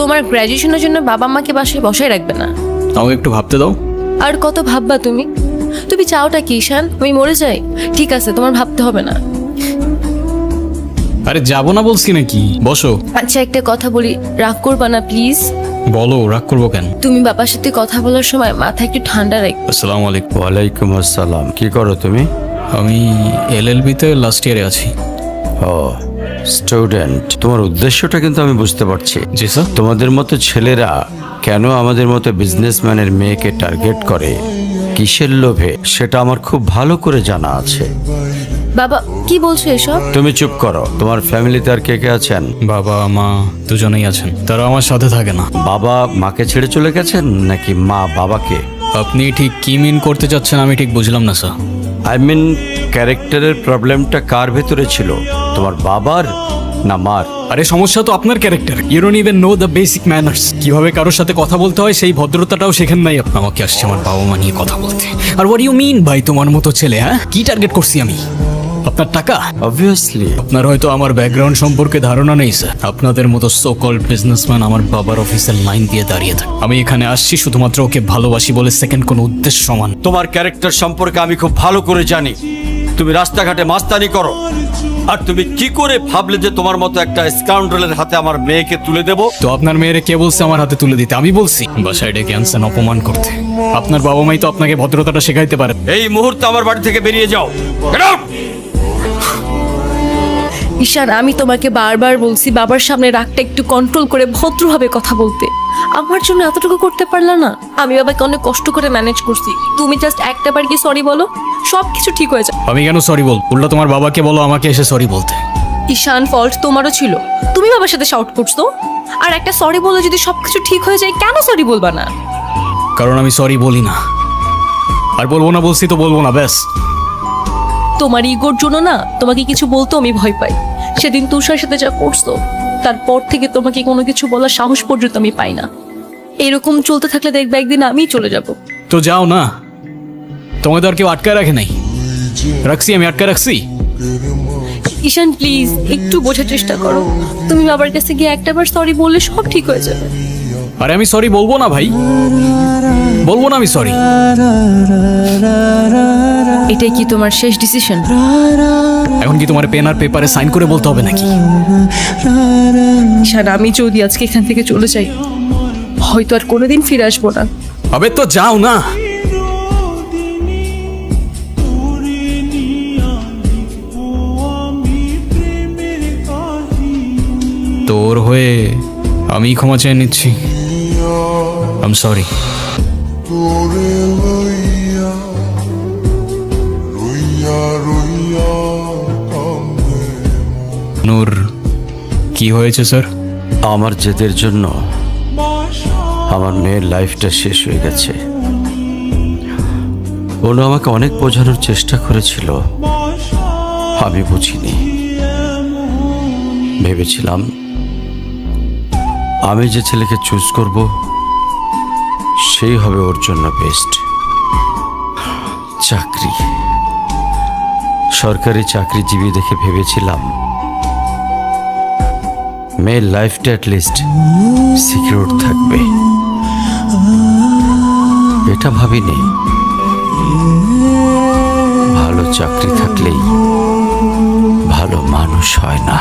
তোমার গ্র্যাজুয়েশনের জন্য বাবা মাকে বাসায় বসায় রাখবে না। আমাকে একটু ভাবতে দাও। আর কত ভাববা তুমি? তুমি চাওটা কি ঈশান? আমি মরে যাই? ঠিক আছে, তোমার ভাবতে হবে না। আরে যাবো না বলছি নাকি, বসো। আচ্ছা একটা কথা বলি, রাগ করবা না প্লিজ। বলো, রাগ করবো কেন? তুমি বাবার সাথে কথা বলার সময় মাথা একটু ঠান্ডা রাখ। আসসালামু আলাইকুম। ওয়ালাইকুম আসসালাম। কি করো তুমি? আমি এলএলবি-তে লাস্ট ইয়ারে আছি। ও স্টুডেন্ট, তোমার উদ্দেশ্যটা কিন্তু আমি বুঝতে পারছি। জি স্যার। তোমাদের মতো ছেলেরা কেন আমাদের মতো বিজনেসম্যানের মেয়েকে টার্গেট করে, কিসের লোভে, সেটা আমার খুব ভালো করে জানা আছে। বাবা কি বলছো এসব? তুমি চুপ করো। তোমার ফ্যামিলিতে আর কে কে আছেন? বাবা মা দুজনেই আছেন, তারা আমার সাথে থাকে না। বাবা মাকে ছেড়ে চলে গেছেন নাকি মা বাবাকে? আপনি ঠিক কি মিন করতে চাচ্ছেন আমি ঠিক বুঝলাম না স্যার। আই মিন ক্যারেক্টারের প্রবলেমটা কার ভেতরে ছিল, তোমার বাবার না মার? আরে সমস্যা তো আপনার character. You don't even know the basic manners. কিভাবে কারোর সাথে কথা বলতে হয় সেই ভদ্রতাটাও শেখেন নাই আপনি। আমাকে আসছে আমার বাবা মা নিয়ে কথা বলতে। আর হোয়াট ইউ মিন ভাই তোমার মতো ছেলে? হ্যাঁ, কি টার্গেট করছি আমি? আপনার টাকা? অবভিয়াসলি। আপনার হয়তো আমার ব্যাকগ্রাউন্ড সম্পর্কে ধারণা নেই স্যার। আপনাদের মতো সো কল্ড বিজনেসম্যান আমার বাবার অফিসের লাইন দিয়ে দাঁড়িয়ে থাকে। আমি এখানে আসছি শুধুমাত্র ওকে ভালোবাসি বলে, সেকেন্ড কোনো উদ্দেশ্য সমান। তোমার ক্যারেক্টার সম্পর্কে আমি খুব ভালো করে জানি। তুমি রাস্তাঘাটে মাস্তানি করো, আর তুমি কি করে ভাবলে যে তোমার মতো একটা স্কাউন্ডারের হাতে আমার মেয়েকে তুলে দেব? তো আপনার মেয়েরে কে বলছে আমার হাতে তুলে দিতে? আমি বলছি বাসায় ডেকে আনছেন অপমান করতে। আপনার বাবা মাই তো আপনাকে ভদ্রতাটা শেখাইতে পারে। এই মুহূর্তে আমার বাড়ি থেকে বেরিয়ে যাও। Get out! ঈশান আমি তোমাকে বারবার বলছি বাবার সামনে রাগটা একটু কন্ট্রোল করে ভদ্রভাবে কথা বলতে। আমার জন্য এতটুকু করতে পারলা না? আমি বাবাকে অনেক কষ্ট করে ম্যানেজ করছি। তুমি জাস্ট একটা বার কি সরি বলো, সব কিছু ঠিক হয়ে যায়। আমি কেন সরি বল? উল্টা তোমার বাবাকে বলো আমাকে এসে সরি বলতে। ঈশান ফল্ট তোমারও ছিল, তুমি বাবার সাথে শাউট করছো। আর একটা সরি বলে যদি সবকিছু ঠিক হয়ে যায়, কেন সরি বলবা না? কারণ আমি সরি বলি না, আর বলবো না। বলছি তো বলবো না, ব্যাস। তোমার ইগোর জন্য না তোমাকে কিছু বলতেও আমি ভয় পাই। সেদিন তুষার সাথে যা করছো, তারপর থেকে তোমাকে কোনো কিছু বলার সাহস পর্যন্ত আমি পাই না। এরকম চলতে থাকলে দেখবে একদিন আমিই চলে যাব। তো যাও না, তোমাদের আর কেউ আটকায় রাখে নাই। রাখছি, আমি আটকায় রাখছি। ঈশান প্লিজ একটু বোঝার চেষ্টা করো। তুমি বাবার কাছে গিয়ে একটাবার সরি বললে সব ঠিক হয়ে যাবে। আরে আমি সরি বলবো না ভাই, বলবো না আমি সরি। এটাই কি তোমার শেষ ডিসিশন? এখন কি তোমার পেন আর পেপারে সাইন করে বলতে হবে নাকি? ঈশান আমি যদি আজকে এখান থেকে চলে যাই, হয়তো আর কোনোদিন ফিরে আসবো না। আবে তো যাও না। তোর হয়ে আমি ক্ষমা চেয়ে নিচ্ছি। I am sorry. নূর, কি হয়েছে স্যার? আমার জেদের জন্য আমার মেয়ের লাইফটা শেষ হয়ে গেছে। ওরা আমাকে অনেক বোঝানোর চেষ্টা করেছিল, আমি বুঝিনি। ভেবেছিলাম আমি যে ছেলেকে চুজ করব সেই হবে ওর জন্য বেস্ট। চাকরি, সরকারি চাকরিজীবী দেখে ভেবেছিলাম মেয়ের লাইফটা অ্যাটলিস্ট সিকিউর থাকবে। এটা ভাবিনি ভালো চাকরি থাকলেই ভালো মানুষ হয় না।